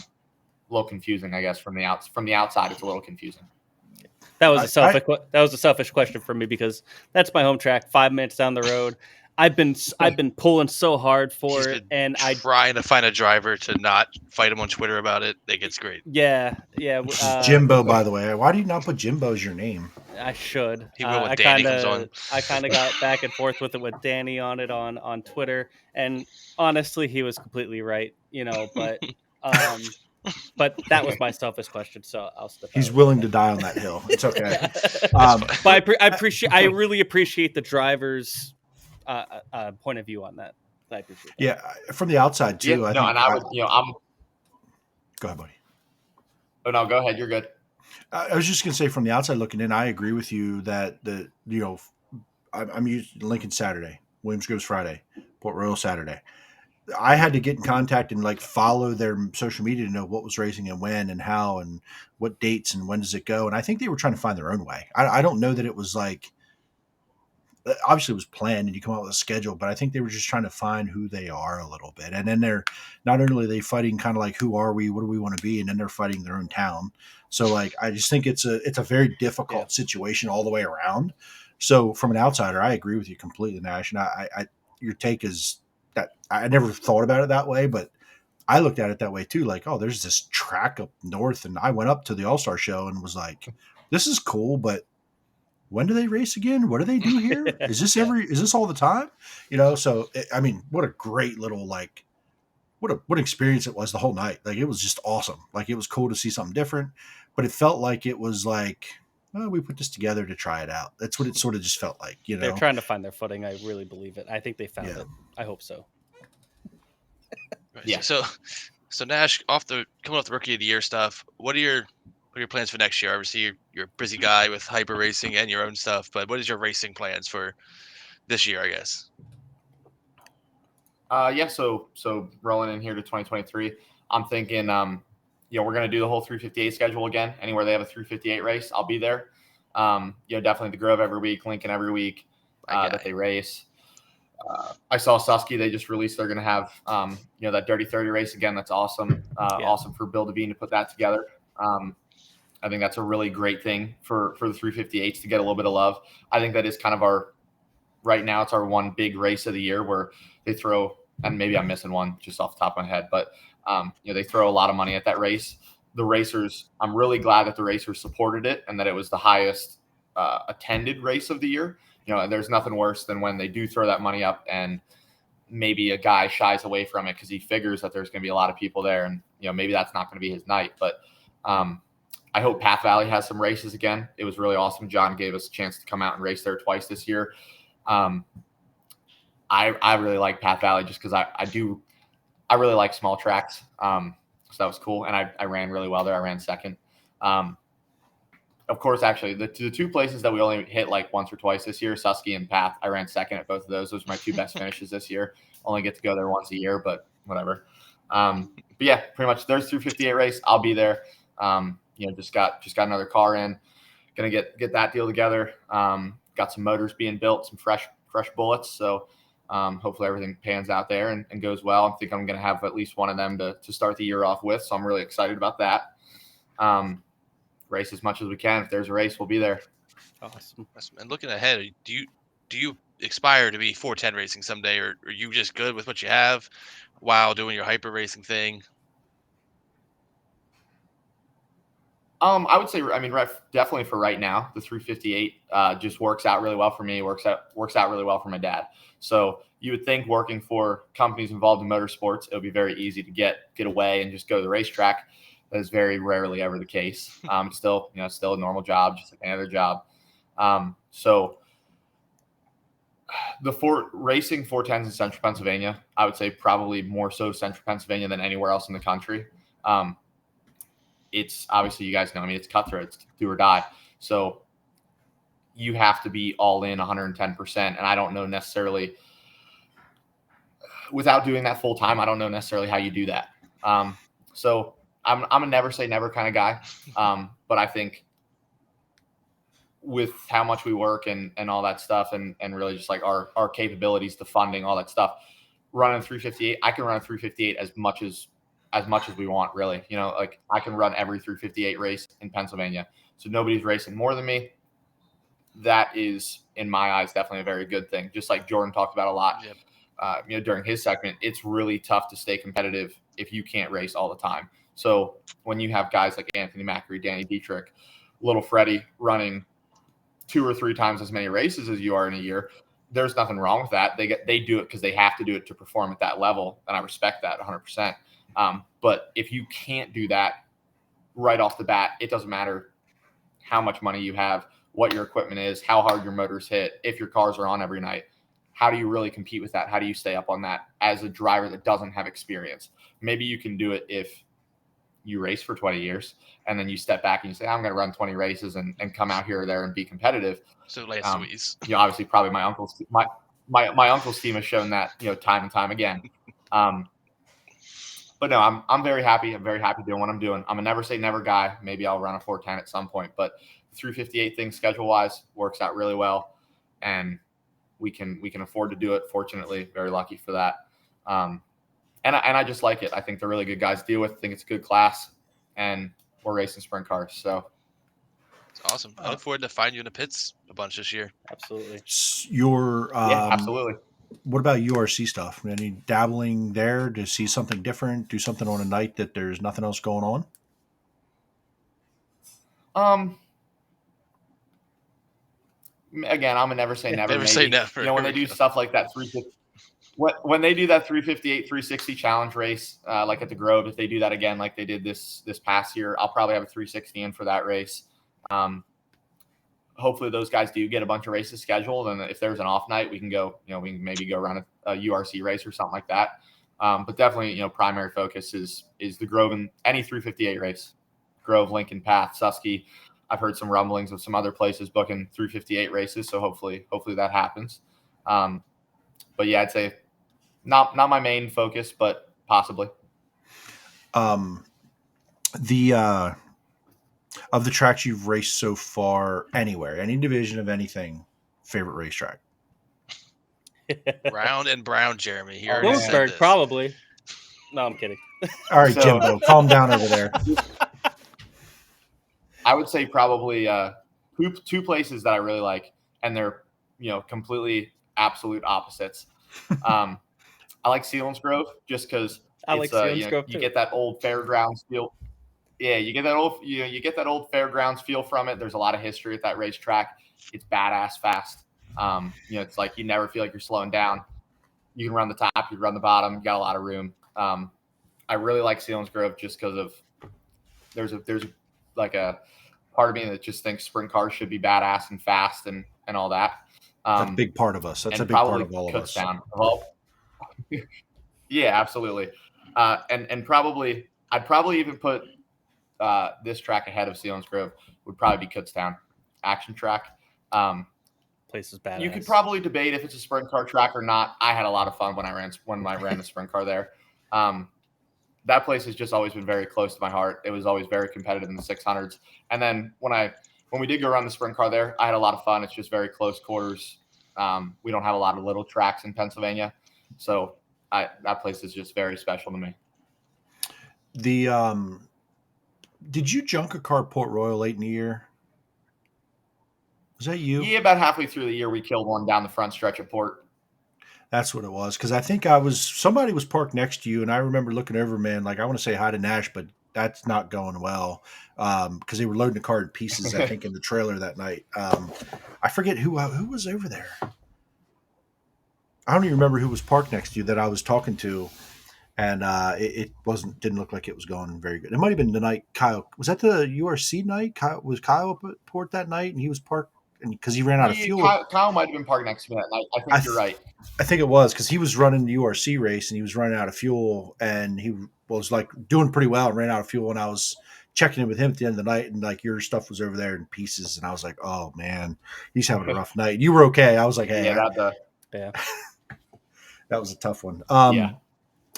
little confusing, I guess, from the outside. It's a little confusing. That was a selfish question for me, because that's my home track, 5 minutes down the road. I've been pulling so hard for it, and I trying to find a driver to not fight him on Twitter about it. I think it's great. Yeah. Jimbo, by the way. Why do you not put Jimbo as your name? I should. He will when Danny comes on. I kind of got back and forth with it with Danny on it on Twitter, and honestly, he was completely right. But that was my selfiest question, so I'll step out. He's willing to die on that hill. It's okay. But I really appreciate the driver's point of view on that. I appreciate that. Yeah, from the outside too. Go ahead, buddy. Oh no, go ahead. You're good. I was just gonna say, from the outside looking in, I agree with you that I'm using Lincoln Saturday, Williams Groves Friday, Port Royal Saturday. I had to get in contact and follow their social media to know what was racing and when and how and what dates and when does it go. And I think they were trying to find their own way. I don't know that it was obviously it was planned and you come out with a schedule, but I think they were just trying to find who they are a little bit. And then they're not only are they fighting kind of who are we, what do we want to be? And then they're fighting their own town. So I just think it's a very difficult situation all the way around. So from an outsider, I agree with you completely, Nash. And I your take is that I never thought about it that way, but I looked at it that way too. There's this track up north, and I went up to the All-Star show and was like, this is cool, but when do they race again? What do they do here? Is this all the time? So what a great little, what an experience it was the whole night. It was just awesome. It was cool to see something different, but it felt like it was we put this together to try it out. That's what it sort of just felt like, They're trying to find their footing. I really believe it. I think they found it. I hope so. Right. Yeah. So Nash, coming off the Rookie of the Year stuff, what are your plans for next year? Obviously, you're a busy guy with hyper racing and your own stuff, but what is your racing plans for this year, I guess? So rolling in here to 2023, I'm thinking, we're going to do the whole 358 schedule again. Anywhere they have a 358 race, I'll be there. Definitely the Grove every week, Lincoln every week that they race. I saw Susky. They just released they're going to have, that Dirty 30 race again. That's awesome. Awesome for Bill Devine to put that together. I think that's a really great thing for the 358s to get a little bit of love. I think that is kind of right now it's our one big race of the year where they throw, and maybe I'm missing one just off the top of my head, but they throw a lot of money at that race. The racers, I'm really glad that the racers supported it and that it was the highest attended race of the year. There's nothing worse than when they do throw that money up and maybe a guy shies away from it because he figures that there's going to be a lot of people there, and maybe that's not going to be his night. But I hope Path Valley has some races again. It was really awesome. John gave us a chance to come out and race there twice this year. I really like Path Valley just because I really like small tracks. So that was cool. And I ran really well there. I ran second. Of course, actually, the two places that we only hit once or twice this year, Susky and Path, I ran second at both of those. Those are my two best finishes this year. Only get to go there once a year, but whatever. But yeah, pretty much there's 358 race. I'll be there. Just got another car in. Gonna get that deal together. Got some motors being built, some fresh bullets. So hopefully everything pans out there and goes well. I think I'm going to have at least one of them to start the year off with. So I'm really excited about that. Race as much as we can. If there's a race, we'll be there. Awesome. And looking ahead, do you aspire to be 410 racing someday, or are you just good with what you have while doing your hyper racing thing? I would say, I mean, definitely for right now, the 358 just works out really well for me. Works out really well for my dad. So you would think working for companies involved in motorsports, it would be very easy to get away and just go to the racetrack. That is very rarely ever the case. Still a normal job, just like any other job. So the racing 410s in Central Pennsylvania, I would say probably more so Central Pennsylvania than anywhere else in the country. It's obviously, you guys know, I mean, it's cutthroat, it's do or die. So you have to be all in 110%. And I don't know necessarily, without doing that full time, I don't know necessarily how you do that. So I'm a never say never kind of guy. But I think with how much we work and all that stuff and really just like our capabilities to funding, all that stuff, running 358, I can run a 358 as much as we want, really. You know, like I can run every 358 race in Pennsylvania. So nobody's racing more than me. That is, in my eyes, definitely a very good thing. Just like Jordan talked about a lot, during his segment, it's really tough to stay competitive if you can't race all the time. So when you have guys like Anthony Macri, Danny Dietrich, Little Freddie running 2 or 3 times as many races as you are in a year, there's nothing wrong with that. They do it because they have to do it to perform at that level, and I respect that 100%. But if you can't do that right off the bat, it doesn't matter how much money you have, what your equipment is, how hard your motors hit, if your cars are on every night. How do you really compete with that? How do you stay up on that as a driver that doesn't have experience? Maybe you can do it if you race for 20 years and then you step back and you say, I'm going to run 20 races and come out here or there and be competitive. So Lance Louise. Obviously probably my uncle's team has shown that, time and time again. But no, I'm very happy. I'm very happy doing what I'm doing. I'm a never say never guy. Maybe I'll run a 410 at some point, but the 358 thing schedule wise works out really well. And we can afford to do it. Fortunately, very lucky for that. And I just like it. I think they're really good guys to deal with. I think it's a good class, and we're racing sprint cars. So it's awesome. I look forward to finding you in the pits a bunch this year. Absolutely. Absolutely. What about URC stuff? Any dabbling there to see something different? Do something on a night that there's nothing else going on? Again, I'm a never say never. Never say never. When they do stuff like that 350, when they do that 358, 360 challenge race, like at the Grove, if they do that again, like they did this past year, I'll probably have a 360 in for that race. Hopefully those guys do get a bunch of races scheduled. And if there's an off night, we can go, we can maybe go run a URC race or something like that. But definitely, primary focus is the Grove and any 358 race, Grove, Lincoln, Path, Susky. I've heard some rumblings of some other places booking 358 races. So hopefully that happens. But yeah, I'd say not my main focus, but possibly. Of the tracks you've raced so far, anywhere, any division of anything, favorite racetrack? Round and Brown, Jeremy. He already said Bloomsburg, this. probably. No, I'm kidding. All right, Jimbo, calm down over there. I would say probably two places that I really like, and they're completely absolute opposites. I like Selinsgrove just because you get that old fairgrounds feel. Yeah, you get that old fairgrounds feel from it. There's a lot of history at that racetrack. It's badass fast. It's like you never feel like you're slowing down. You can run the top, you can run the bottom. You got a lot of room. I really like Selinsgrove just because of there's a part of me that just thinks sprint cars should be badass and fast and all that. That's a big part of us. That's a big part of all of us. Yeah, absolutely. And probably I'd probably even put this track ahead of Selinsgrove would probably be Kutztown action track. Place is badass. You could probably debate if it's a sprint car track or not. I had a lot of fun when I ran the sprint car there. That place has just always been very close to my heart. It was always very competitive in the 600s. And then when we did go run the sprint car there, I had a lot of fun. It's just very close quarters. We don't have a lot of little tracks in Pennsylvania. So that place is just very special to me. Did you junk a car at Port Royal late in the year? Was that you? Yeah, about halfway through the year, we killed one down the front stretch of Port. That's what it was. Because I think somebody was parked next to you, and I remember looking over, man, like I want to say hi to Nash, but that's not going well because they were loading the car in pieces, I think, in the trailer that night. I forget who was over there. I don't even remember who was parked next to you that I was talking to, and it didn't look like it was going very good. It might have been the night Kyle was that the URC night. Was Kyle up at port that night, and he was parked because he ran out of fuel. Kyle might have been parked next to me that night. I think you're right. I think it was because he was running the URC race and he was running out of fuel, and he was like doing pretty well and ran out of fuel. And I was checking in with him at the end of the night, and like your stuff was over there in pieces, and I was like, "Oh man, he's having a rough night." You were okay. I was like, "Hey, yeah." That was a tough one. Yeah.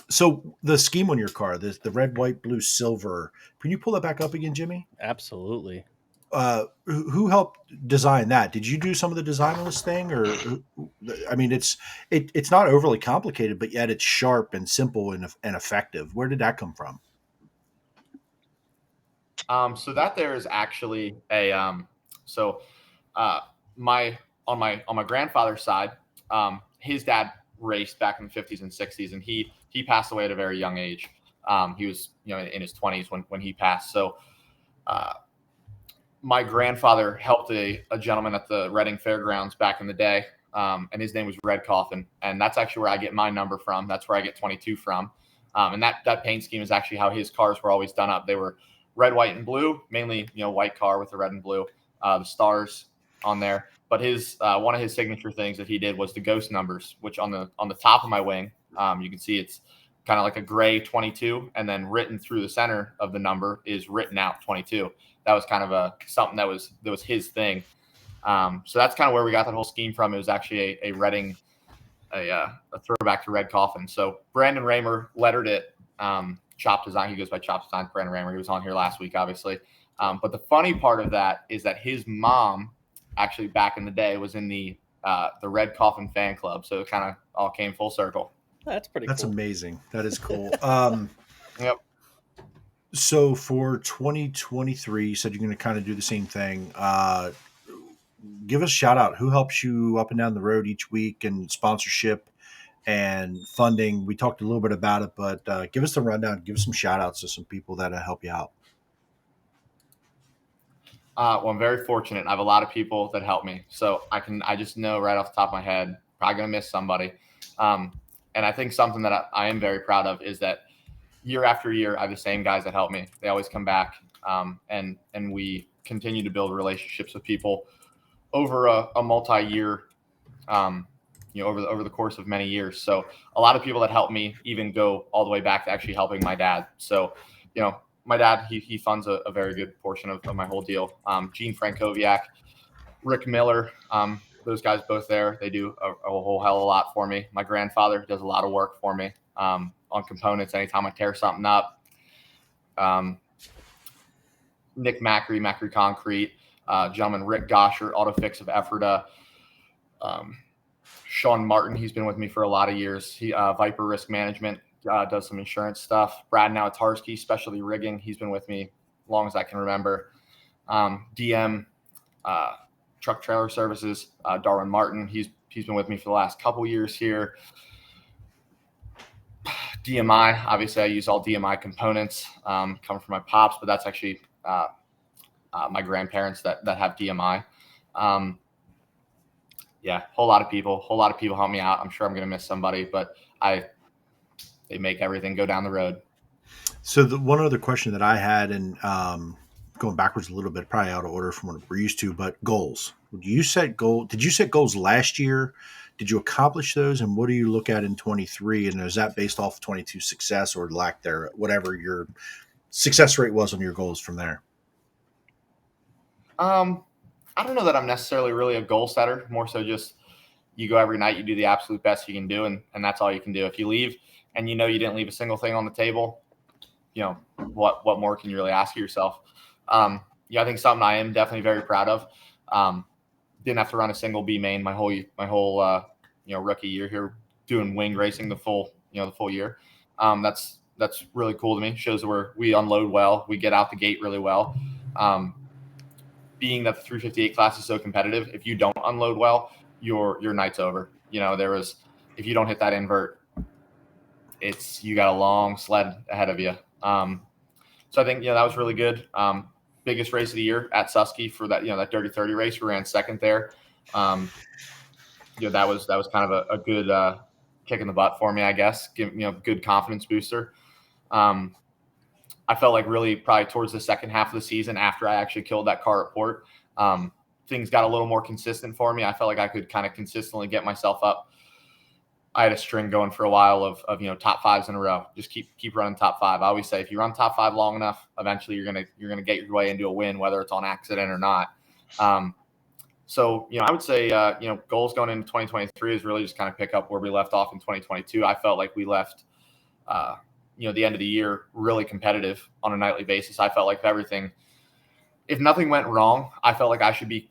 So the scheme on your car, the red, white, blue, silver. Can you pull that back up again, Jimmy? Absolutely. Who helped design that? Did you do some of the design on this thing, or I mean, it's not overly complicated, but yet it's sharp and simple and effective. Where did that come from? So that there is actually a my on my grandfather's side, his dad raced back in the 50s and 60s, and he passed away at a very young age. He was in his 20s when he passed. So my grandfather helped a gentleman at the Reading Fairgrounds back in the day, and his name was Red Coffin, and that's actually where I get my number from. That's where I get 22 from, and that paint scheme is actually how his cars were always done up. They were red, white, and blue, mainly white car with the red and blue, the stars on there. But his one of his signature things that he did was the ghost numbers, which on the top of my wing, you can see it's kind of like a gray 22, and then written through the center of the number is written out 22. That was kind of something that was his thing. So that's kind of where we got that whole scheme from. It was actually a Reading, a throwback to Red Coffin. So Brandon Raymer lettered it. Chop Design. He goes by Chop Design. Brandon Raymer. He was on here last week, obviously. But the funny part of that is that his mom, actually back in the day, was in the Red Coffin fan club. So it kind of all came full circle. That's pretty. That's cool. amazing. That is cool. Yep. So for 2023, you said you're going to kind of do the same thing. Give us a shout out. Who helps you up and down the road each week, and sponsorship and funding? We talked a little bit about it, but give us the rundown. Give us some shout outs to some people that help you out. Well, I'm very fortunate. I have a lot of people that help me. So I just know right off the top of my head, probably going to miss somebody. And I think something that I am very proud of is that year after year, I have the same guys that help me. They always come back, and we continue to build relationships with people over a multi-year, over the course of many years. So a lot of people that help me even go all the way back to actually helping my dad. So, my dad, he funds a very good portion of my whole deal. Gene Frankowiak, Rick Miller, those guys both there, they do a whole hell of a lot for me. My grandfather does a lot of work for me on components anytime I tear something up. Nick Macri Concrete, gentleman Rick Gosher, AutoFix of Ephrata. Sean Martin, he's been with me for a lot of years. He Viper Risk Management, does some insurance stuff. Brad Nawatarski, Specialty Rigging, he's been with me as long as I can remember. DM Truck Trailer Services, Darwin Martin, he's been with me for the last couple years here. DMI, obviously I use all DMI components, come from my pops, but that's actually my grandparents that have DMI. Whole lot of people help me out. I'm sure I'm going to miss somebody, but they make everything go down the road. So the one other question that I had, and going backwards a little bit, probably out of order from what we're used to, but goals. Did you set goals last year? Did you accomplish those? And what do you look at in 23? And is that based off of 22 success or lack there, whatever your success rate was on your goals from there? I don't know that I'm necessarily really a goal setter, more so just you go every night, you do the absolute best you can do, and that's all you can do. If you leave and you didn't leave a single thing on the table, what more can you really ask of yourself? I think something I am definitely very proud of. Didn't have to run a single B main my whole rookie year here, doing wing racing the full year. That's really cool to me. Shows that we unload well, we get out the gate really well. Being that the 358 class is so competitive, if you don't unload well, your night's over. If you don't hit that invert, you got a long sled ahead of you. So I think that was really good. Biggest race of the year at Susky for that that Dirty 30 race. We ran second there. That was kind of a good kick in the butt for me, I guess. Good confidence booster. I felt like really probably towards the second half of the season after I actually killed that car at Port, things got a little more consistent for me. I felt like I could kind of consistently get myself up. I had a string going for a while of top fives in a row. Just keep running top five. I always say if you run top five long enough, eventually you're gonna get your way into a win, whether it's on accident or not. So I would say goals going into 2023 is really just kind of pick up where we left off in 2022. I felt like we left the end of the year really competitive on a nightly basis. I felt like if nothing went wrong, I felt like I should be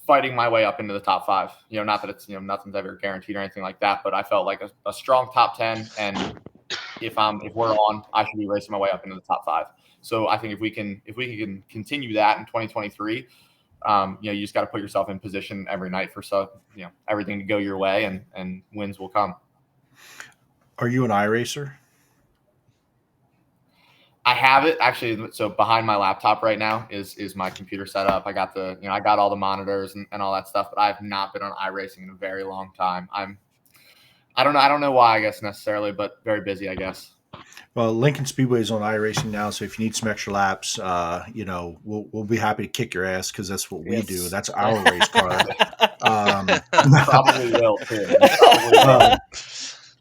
fighting my way up into the top five. Not that it's nothing's ever guaranteed or anything like that, but I felt like a strong top 10, and if we're on, I should be racing my way up into the top five. So I think if we can continue that in 2023, you just got to put yourself in position every night for everything to go your way, and wins will come. Are you an iRacer? I have it actually. So behind my laptop right now is my computer setup. I got I got all the monitors and all that stuff, but I have not been on iRacing in a very long time. I don't know why, I guess necessarily, but very busy, I guess. Well, Lincoln Speedway is on iRacing now, so if you need some extra laps, we'll be happy to kick your ass because that's what we do. That's our race car. Probably will too.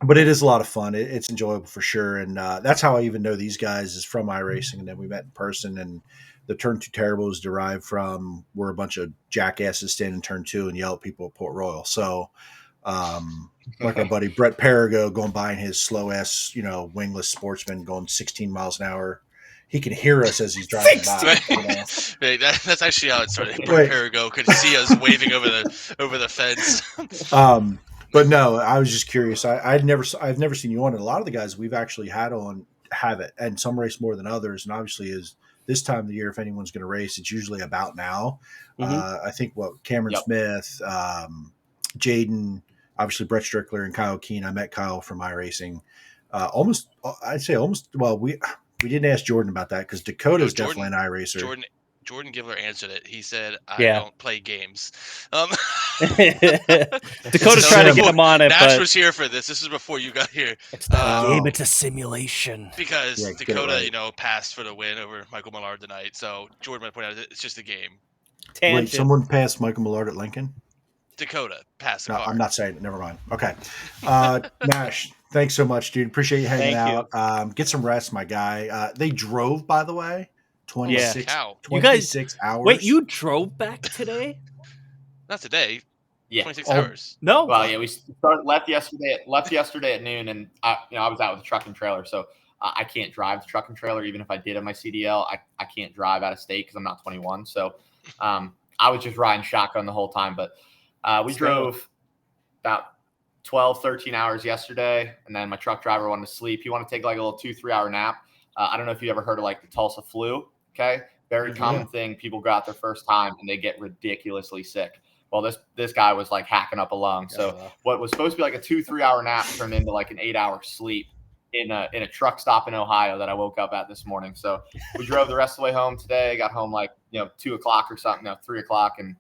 But it is a lot of fun. It's enjoyable for sure, and that's how I even know these guys is from iRacing. And then we met in person, and the Turn 2 Terrible is derived from we're a bunch of jackasses standing in Turn 2 and yell at people at Port Royal. So, like our buddy Brett Perigo going by in his slow ass, wingless Sportsman going 16 miles an hour. He can hear us as he's driving by. Right, that's actually how it started. Brett Perigo could see us waving over the fence. But no, I was just curious. I've never seen you on it. A lot of the guys we've actually had on have it, and some race more than others. And obviously, is this time of the year, if anyone's going to race, it's usually about now. I think Cameron Smith, Jaden, obviously Brett Strickler, and Kyle Keene. I met Kyle from iRacing. I'd say almost. Well, we didn't ask Jordan about that because Dakota's definitely an iRacer. Jordan Givler answered it. He said, "I don't play games." Dakota tried to get him on it. Nash was here for this. This is before you got here. It's not a game; it's a simulation. Because Dakota, passed for the win over Michael Millard tonight. So Jordan might point out it's just a game. Wait, someone passed Michael Millard at Lincoln? Dakota passed the car. I'm not saying it. Never mind. Okay. Nash, thanks so much, dude. Appreciate you hanging out. Get some rest, my guy. They drove, by the way, 26 hours. Wait, you drove back today? Not today. Yeah. 26 hours. No. Well, yeah, we left yesterday at noon, and I was out with the truck and trailer, so I can't drive the truck and trailer. Even if I did have my CDL, I can't drive out of state because I'm not 21. So I was just riding shotgun the whole time. But we drove about 12, 13 hours yesterday, and then my truck driver wanted to sleep. He wanted to take like a little 2-3 hour nap. I don't know if you ever heard of like the Tulsa flu. Okay, very common thing. People go out their first time and they get ridiculously sick. Well, this guy was like hacking up a lung. So what was supposed to be like a 2-3 hour nap turned into like an 8-hour sleep in a truck stop in Ohio that I woke up at this morning. So we drove the rest of the way home today. Got home like 2 o'clock or something, 3 o'clock, and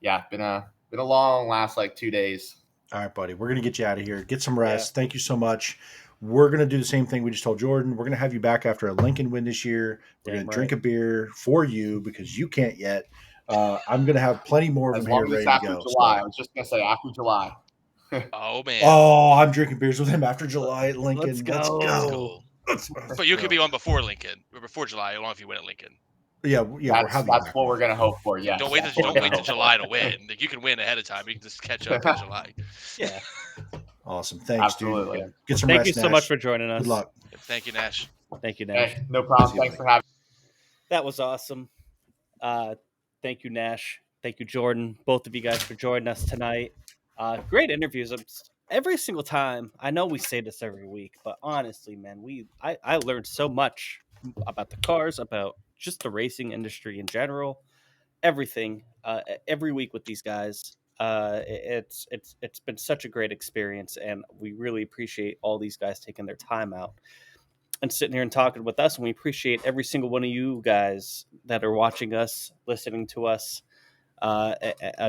been a long last like 2 days. All right, buddy. We're gonna get you out of here. Get some rest. Thank you so much. We're going to do the same thing we just told Jordan. We're going to have you back after a Lincoln win this year. We're going to drink a beer for you because you can't yet. I'm going to have plenty more of them here ready to go. July. I was just going to say after July. Oh, man. Oh, I'm drinking beers with him after July at Lincoln. Let's go. But you could be on before Lincoln or before July. I don't know if you win at Lincoln. Yeah, that's what we're gonna hope for. Yeah, don't wait to July to win. Like, you can win ahead of time. You can just catch up in July. Yeah. Awesome. Thanks, absolutely. Dude. Get some Thank rest, you so Nash. much for joining us. Good luck. Thank you, Nash. Thank you, Nash. Hey, no problem. Thanks for having me. That was awesome. Thank you, Nash. Thank you, Jordan. Both of you guys for joining us tonight. Great interviews. Every single time. I know we say this every week, but honestly, man, I learned so much about the cars, about just the racing industry in general, everything. Every week with these guys. It's been such a great experience, and we really appreciate all these guys taking their time out. and sitting here and talking with us. And we appreciate every single one of you guys that are watching us, listening to us,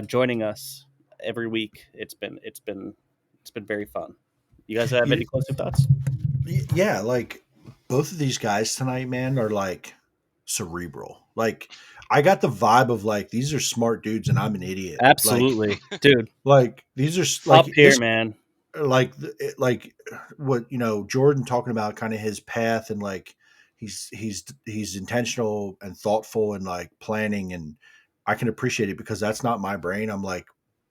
joining us every week. It's been very fun. You guys have any closing thoughts? Yeah, like both of these guys tonight, man, are like cerebral. Like I got the vibe of like these are smart dudes and I'm an idiot. Absolutely, dude. Like these are Top like tier, this, man. like what Jordan talking about, kind of his path, and like he's intentional and thoughtful and like planning, and I can appreciate it because that's not my brain. I'm like,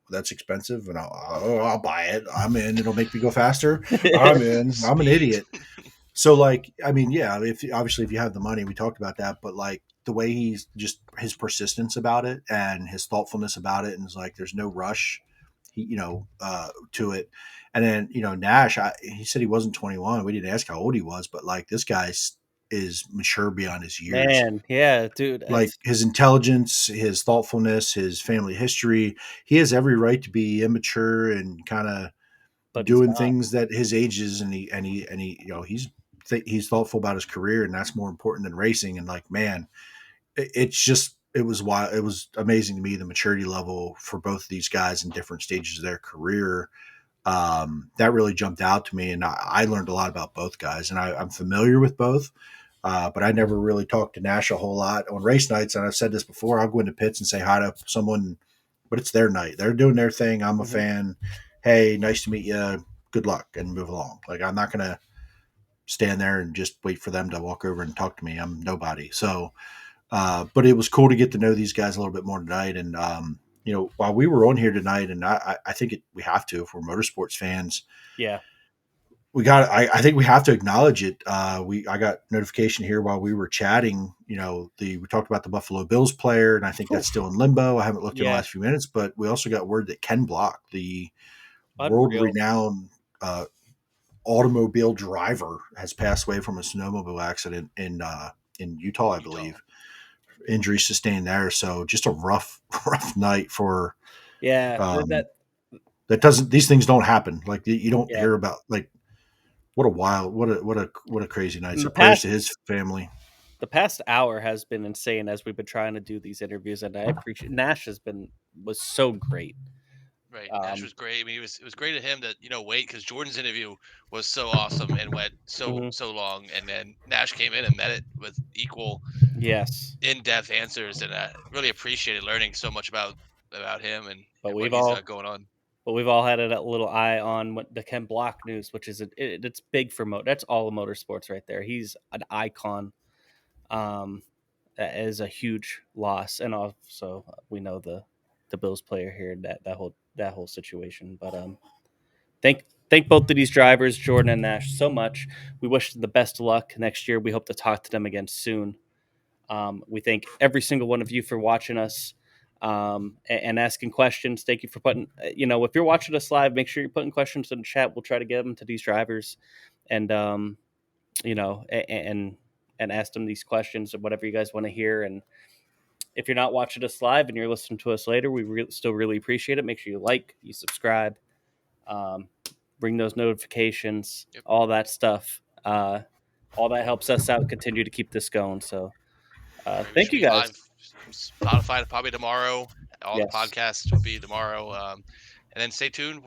that's expensive, and I'll buy it. I'm in. It'll make me go faster. I'm in. I'm an Speed. idiot. So like, I mean, yeah, if obviously if you have the money, we talked about that, but like the way he's just his persistence about it and his thoughtfulness about it, and it's like there's no rush, to it. And then Nash, he said he wasn't 21. We didn't ask how old he was, but like this guy is mature beyond his years. Man, yeah, dude. Like his intelligence, his thoughtfulness, his family history, he has every right to be immature and kind of doing things that his age is, and he's thoughtful about his career, and that's more important than racing. And like, man, it was wild. It was amazing to me, the maturity level for both of these guys in different stages of their career. That really jumped out to me, and I learned a lot about both guys, and I'm familiar with both. But I never really talked to Nash a whole lot on race nights. And I've said this before, I'll go into pits and say hi to someone, but it's their night. They're doing their thing. I'm a fan. Hey, nice to meet you. Good luck, and move along. Like, I'm not going to stand there and just wait for them to walk over and talk to me. I'm nobody. So, but it was cool to get to know these guys a little bit more tonight. And, while we were on here tonight, and I think we have to, if we're motorsports fans. Yeah. I think we have to acknowledge it. I got notification here while we were chatting. We talked about the Buffalo Bills player, and I think that's still in limbo. I haven't looked in the last few minutes, but we also got word that Ken Block, the world-renowned automobile driver, has passed away from a snowmobile accident in Utah, I believe. Injury sustained there, so just a rough night for. That doesn't. These things don't happen. Like you don't hear about like. What a crazy night. So prayers to his family. The past hour has been insane as we've been trying to do these interviews, and I appreciate Nash was so great. Right, Nash was great. I mean, it was great of him to wait, because Jordan's interview was so awesome and went so long, and then Nash came in and met it with equal in-depth answers, and I really appreciated learning so much about him and what he's going on. But we've all had a little eye on what the Ken Block news, which is it's big for that's all of motorsports right there. He's an icon. That is a huge loss, and also we know the Bills player here, that whole situation. But thank both of these drivers, Jordan and Nash, so much. We wish them the best of luck next year. We hope to talk to them again soon. We thank every single one of you for watching us. And asking questions. Thank you for putting, if you're watching us live, make sure you're putting questions in the chat. We'll try to get them to these drivers and, and ask them these questions or whatever you guys want to hear. And if you're not watching us live and you're listening to us later, we still really appreciate it. Make sure you like, you subscribe, bring those notifications, all that stuff. All that helps us out, continue to keep this going. So thank you guys. Spotify probably tomorrow. All the podcasts will be tomorrow. And then stay tuned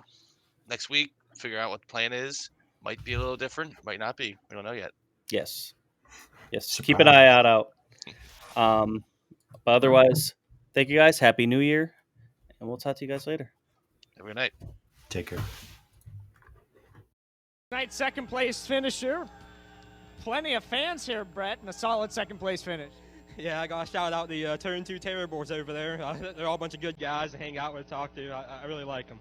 next week. Figure out what the plan is. Might be a little different. Might not be. We don't know yet. Yes. Surprise. Keep an eye out. But otherwise, thank you guys. Happy New Year. And we'll talk to you guys later. Have a good night. Take care. Night second place finisher. Plenty of fans here, Brett, and a solid second place finish. Yeah, I got to shout out the Turn 2 Terror Boards over there. They're all a bunch of good guys to hang out with, talk to. I really like them.